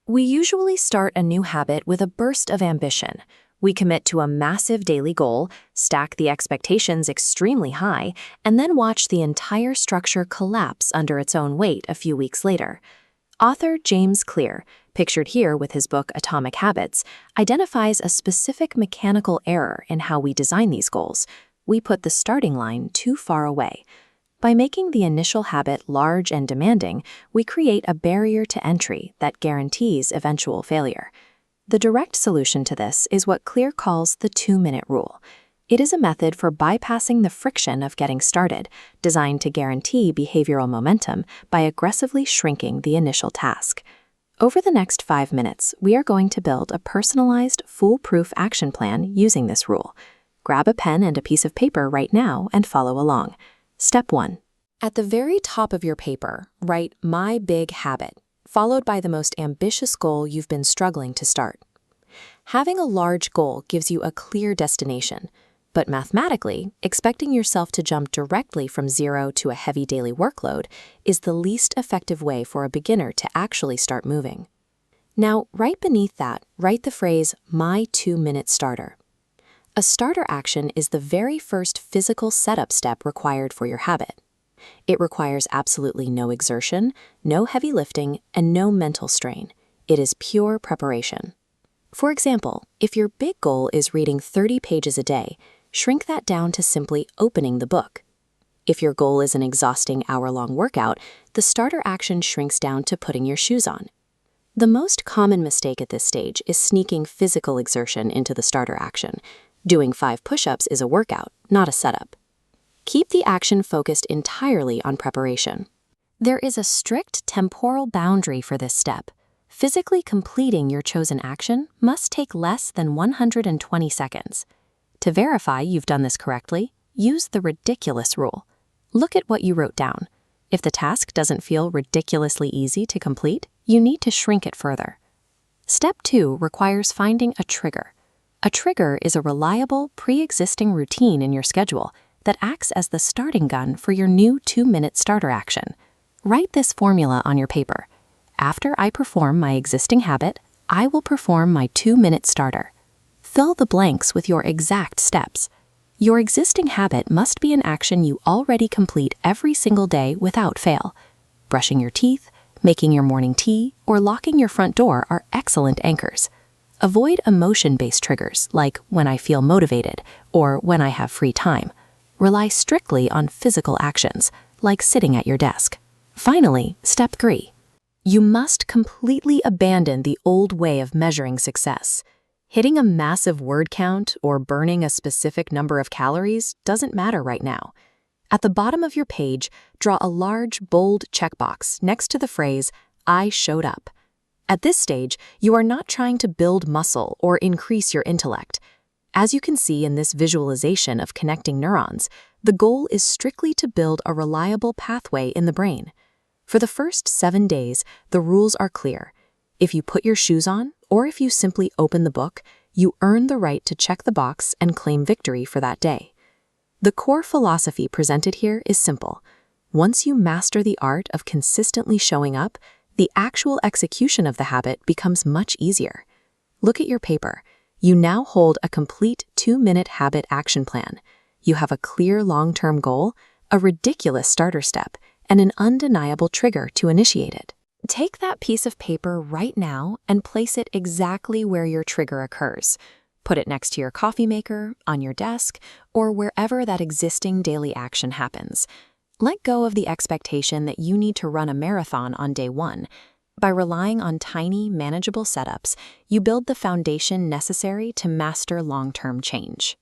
We usually start a new habit with a burst of ambition. We commit to a massive daily goal, stack the expectations extremely high, and then watch the entire structure collapse under its own weight a few weeks later. Author James Clear, pictured here with his book Atomic Habits, identifies a specific mechanical error in how we design these goals. We put the starting line too far away. By making the initial habit large and demanding, we create a barrier to entry that guarantees eventual failure. The direct solution to this is what Clear calls the 2-minute rule. It is a method for bypassing the friction of getting started, designed to guarantee behavioral momentum by aggressively shrinking the initial task. Over the next 5 minutes, we are going to build a personalized, foolproof action plan using this rule. Grab a pen and a piece of paper right now and follow along. Step 1. At the very top of your paper, write My Big Habit, followed by the most ambitious goal you've been struggling to start. Having a large goal gives you a clear destination, but mathematically, expecting yourself to jump directly from 0 to a heavy daily workload is the least effective way for a beginner to actually start moving. Now, right beneath that, write the phrase My 2-minute starter. A starter action is the very first physical setup step required for your habit. It requires absolutely no exertion, no heavy lifting, and no mental strain. It is pure preparation. For example, if your big goal is reading 30 pages a day, shrink that down to simply opening the book. If your goal is an exhausting hour-long workout, the starter action shrinks down to putting your shoes on. The most common mistake at this stage is sneaking physical exertion into the starter action. Doing 5 push-ups is a workout, not a setup. Keep the action focused entirely on preparation. There is a strict temporal boundary for this step. Physically completing your chosen action must take less than 120 seconds. To verify you've done this correctly, use the ridiculous rule. Look at what you wrote down. If the task doesn't feel ridiculously easy to complete, you need to shrink it further. Step 2 requires finding a trigger. A trigger is a reliable, pre-existing routine in your schedule that acts as the starting gun for your new 2-minute starter action. Write this formula on your paper. After I perform my existing habit, I will perform my 2-minute starter. Fill the blanks with your exact steps. Your existing habit must be an action you already complete every single day without fail. Brushing your teeth, making your morning tea, or locking your front door are excellent anchors. Avoid emotion-based triggers like when I feel motivated or when I have free time. Rely strictly on physical actions, like sitting at your desk. Finally, step 3. You must completely abandon the old way of measuring success. Hitting a massive word count or burning a specific number of calories doesn't matter right now. At the bottom of your page, draw a large, bold checkbox next to the phrase, I showed up. At this stage, you are not trying to build muscle or increase your intellect. As you can see in this visualization of connecting neurons, the goal is strictly to build a reliable pathway in the brain. For the first 7 days, the rules are clear. If you put your shoes on, or if you simply open the book, you earn the right to check the box and claim victory for that day. The core philosophy presented here is simple. Once you master the art of consistently showing up, the actual execution of the habit becomes much easier. Look at your paper. You now hold a complete 2-minute habit action plan. You have a clear long-term goal, a ridiculous starter step, and an undeniable trigger to initiate it. Take that piece of paper right now and place it exactly where your trigger occurs. Put it next to your coffee maker, on your desk, or wherever that existing daily action happens. Let go of the expectation that you need to run a marathon on day 1. By relying on tiny, manageable setups, you build the foundation necessary to master long-term change.